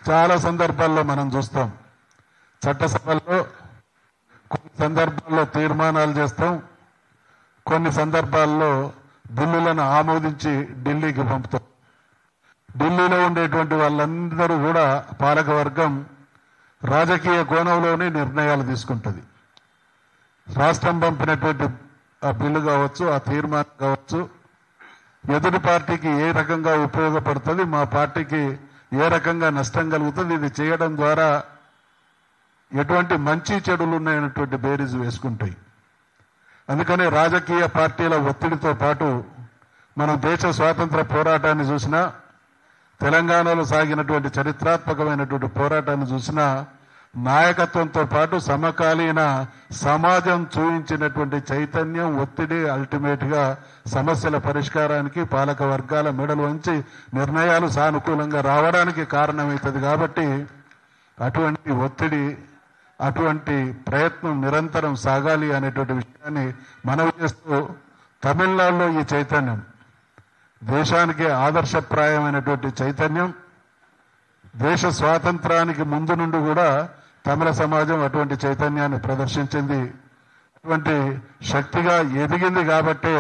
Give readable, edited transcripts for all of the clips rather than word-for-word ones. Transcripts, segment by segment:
చాలా సందర్భాల్లో మనం చూస్తాం. చట్టసభల్లో కొన్ని సందర్భాల్లో తీర్మానాలు చేస్తాం, కొన్ని సందర్భాల్లో బిల్లులను ఆమోదించి ఢిల్లీకి పంపుతాం. ఢిల్లీలో ఉండేటువంటి వాళ్ళందరూ కూడా పాలకవర్గం రాజకీయ కోణంలోనే నిర్ణయాలు తీసుకుంటుంది. రాష్ట్రం పంపినటువంటి ఆ బిల్లు కావచ్చు, ఆ తీర్మానం కావచ్చు, ఎదుటి పార్టీకి ఏ రకంగా ఉపయోగపడుతుంది, మా పార్టీకి ఏ రకంగా నష్టం కలుగుతుంది, ఇది చేయడం ద్వారా ఎటువంటి మంచి చెడులు ఉన్నాయన్నటువంటి బేరీజు వేసుకుంటాయి. అందుకనే రాజకీయ పార్టీల ఒత్తిడితో పాటు మనం దేశ స్వాతంత్ర పోరాటాన్ని చూసినా, తెలంగాణలో సాగినటువంటి చరిత్రాత్మకమైనటువంటి పోరాటాన్ని చూసినా, నాయకత్వంతో పాటు సమకాలీన సమాజం చూపించినటువంటి చైతన్యం, ఒత్తిడి అల్టిమేట్ గా సమస్యల పరిష్కారానికి పాలక వర్గాల మెడలు వంచి నిర్ణయాలు సానుకూలంగా రావడానికి కారణమవుతుంది. కాబట్టి అటువంటి ఒత్తిడి, అటువంటి ప్రయత్నం నిరంతరం సాగాలి అనేటువంటి విషయాన్ని మనవి చేస్తూ, తమిళనాడులో ఈ చైతన్యం దేశానికి ఆదర్శప్రాయమైనటువంటి చైతన్యం. దేశ స్వాతంత్రానికి ముందు నుండి కూడా తమిళ సమాజం అటువంటి చైతన్యాన్ని ప్రదర్శించింది. అటువంటి శక్తిగా ఎదిగింది కాబట్టే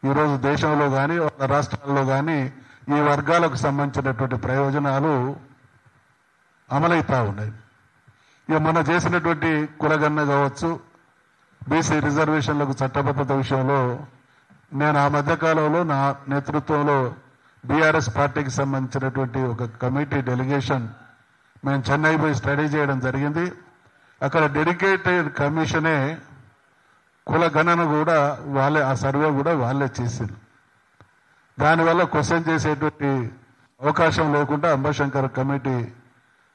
ఈరోజు దేశంలో కానీ రాష్ట్రాల్లో కానీ ఈ వర్గాలకు సంబంధించినటువంటి ప్రయోజనాలు అమలవుతా ఉన్నాయి. ఇక మనం చేసినటువంటి కులగన్న కావచ్చు, బీసీ రిజర్వేషన్లకు చట్టబద్ధత విషయంలో నేను ఆ మధ్యకాలంలో నా నేతృత్వంలో బీఆర్ఎస్ పార్టీకి సంబంధించినటువంటి ఒక కమిటీ డెలిగేషన్ మేము చెన్నై పోయి స్టడీ చేయడం జరిగింది. అక్కడ డెడికేటెడ్ కమిషనే కుల గణన కూడా వాళ్ళే, ఆ సర్వే కూడా వాళ్ళే చేసింది. దానివల్ల క్వశ్చన్ చేసేటువంటి అవకాశం లేకుండా అంబశంకర్ కమిటీ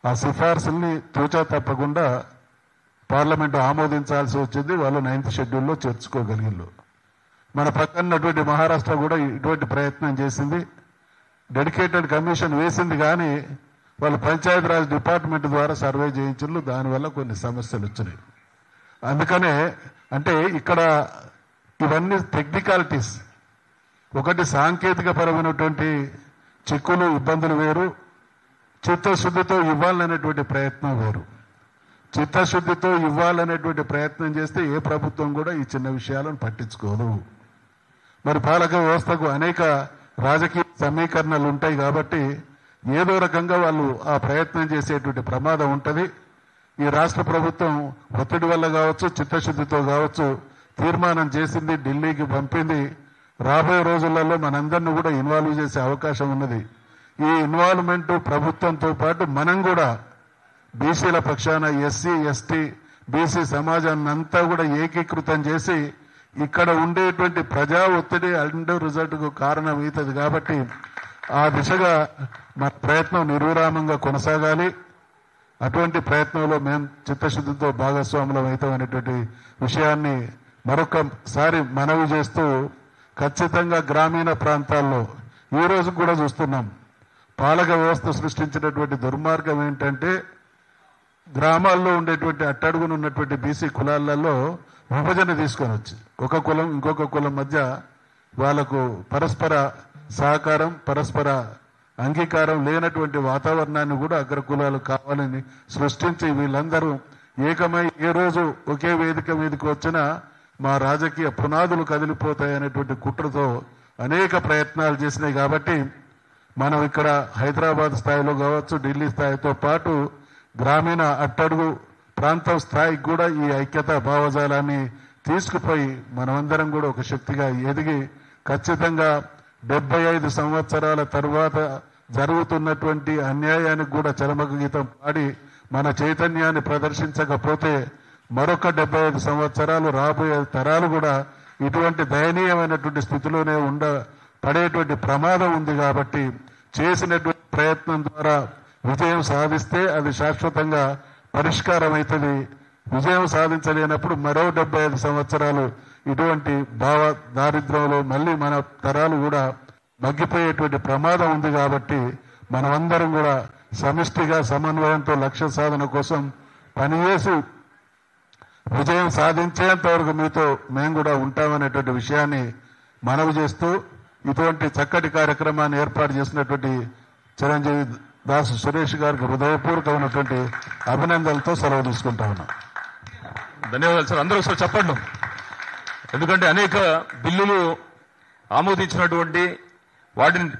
ఆ సిఫార్సుల్ని తూచా తప్పకుండా పార్లమెంటు ఆమోదించాల్సి వచ్చింది. వాళ్ళు 9th షెడ్యూల్లో చేర్చుకోగలిగారు. మన పక్కనటువంటి మహారాష్ట్ర కూడా ఇటువంటి ప్రయత్నం చేసింది. డెడికేటెడ్ కమిషన్ వేసింది, కానీ వాళ్ళు పంచాయతీరాజ్ డిపార్ట్మెంట్ ద్వారా సర్వే చేయించారు. దానివల్ల కొన్ని సమస్యలు వచ్చినాయి. అందుకనే అంటే ఇక్కడ ఇవన్నీ టెక్నికాలిటీస్. ఒకటి సాంకేతిక పరమైనటువంటి చిక్కులు, ఇబ్బందులు వేరు, చిత్తశుద్ధితో ఇవ్వాలనేటువంటి ప్రయత్నం వేరు. చిత్తశుద్ధితో ఇవ్వాలనేటువంటి ప్రయత్నం చేస్తే ఏ ప్రభుత్వం కూడా ఈ చిన్న విషయాలను పట్టించుకోదు. మరి పాలక వ్యవస్థకు అనేక రాజకీయ సమీకరణలు ఉంటాయి కాబట్టి ఏదో రకంగా వాళ్ళు ఆ ప్రయత్నం చేసేటువంటి ప్రమాదం ఉంటుంది. ఈ రాష్ట్ర ప్రభుత్వం ఒత్తిడి వల్ల కావచ్చు, చిత్తశుద్ధితో కావచ్చు తీర్మానం చేసింది, ఢిల్లీకి పంపింది. రాబోయే రోజులలో మనందరినీ కూడా ఇన్వాల్వ్ చేసే అవకాశం ఉన్నది. ఈ ఇన్వాల్వ్మెంట్ ప్రభుత్వంతో పాటు మనం కూడా బీసీల పక్షాన ఎస్సీ, ఎస్టీ, బీసీ సమాజాన్ని అంతా కూడా ఏకీకృతం చేసి ఇక్కడ ఉండేటువంటి ప్రజా ఒత్తిడి అండ్ రిజల్ట్ కు కారణం అవుతుంది. కాబట్టి ఆ దిశగా మన ప్రయత్నం నిర్విరామంగా కొనసాగాలి. అటువంటి ప్రయత్నంలో మేము చిత్తశుద్ధితో భాగస్వాములం అవుతాం అనేటువంటి విషయాన్ని మరొకసారి మనవి చేస్తూ, ఖచ్చితంగా గ్రామీణ ప్రాంతాల్లో ఈ రోజు కూడా చూస్తున్నాం. పాలక వ్యవస్థ సృష్టించినటువంటి దుర్మార్గం ఏంటంటే, గ్రామాల్లో ఉండేటువంటి అట్టడుగున ఉన్నటువంటి బీసీ కులాలలో విభజన తీసుకొని వచ్చి ఒక కులం ఇంకొక కులం మధ్య వాళ్లకు పరస్పర సహకారం, పరస్పర అంగీకారం లేనటువంటి వాతావరణాన్ని కూడా అగ్ర కులాలు కావాలని సృష్టించి వీళ్ళందరూ ఏకమై ఏ రోజు ఒకే వేదిక మీదకి వచ్చినా మా రాజకీయ పునాదులు కదిలిపోతాయనేటువంటి కుట్రతో అనేక ప్రయత్నాలు చేసినాయి. కాబట్టి మనం ఇక్కడ హైదరాబాద్ స్థాయిలో కావచ్చు, ఢిల్లీ స్థాయితో పాటు గ్రామీణ అట్టడుగు ప్రాంతం స్థాయికి కూడా ఈ ఐక్యతా భావజాలాన్ని తీసుకుపోయి మనమందరం కూడా ఒక శక్తిగా ఎదిగి ఖచ్చితంగా 75 సంవత్సరాల తరువాత జరుగుతున్నటువంటి అన్యాయానికి కూడా చరమక గీతం పాడి మన చైతన్యాన్ని ప్రదర్శించకపోతే మరొక 75 సంవత్సరాలు రాబోయే తరాలు కూడా ఇటువంటి దయనీయమైనటువంటి స్థితిలోనే పడేటువంటి ప్రమాదం ఉంది. కాబట్టి చేసినటువంటి ప్రయత్నం ద్వారా విజయం సాధిస్తే అది శాశ్వతంగా పరిష్కారం అవుతుంది. విజయం సాధించలేనప్పుడు మరో 75 సంవత్సరాలు ఇటువంటి దారిద్ర్యంలో మళ్ళీ మన తరాలు కూడా మగ్గిపోయేటువంటి ప్రమాదం ఉంది. కాబట్టి మనమందరం కూడా సమిష్టిగా సమన్వయంతో లక్ష్య సాధన కోసం పనిచేసి విజయం సాధించేంత వరకు మీతో మేము కూడా ఉంటామనేటువంటి విషయాన్ని మనవి చేస్తూ, ఇటువంటి చక్కటి కార్యక్రమాన్ని ఏర్పాటు చేసినటువంటి చిరంజీవి దాసు సురేష్ గారికి హృదయపూర్వకమైనటువంటి అభినందనలతో సెలవు తీసుకుంటా ఉన్నా. ధన్యవాదాలు సార్. అందరూ ఒకసారి చెప్పండి. ఎందుకంటే అనేక బిల్లులు ఆమోదించినటువంటి వాటిని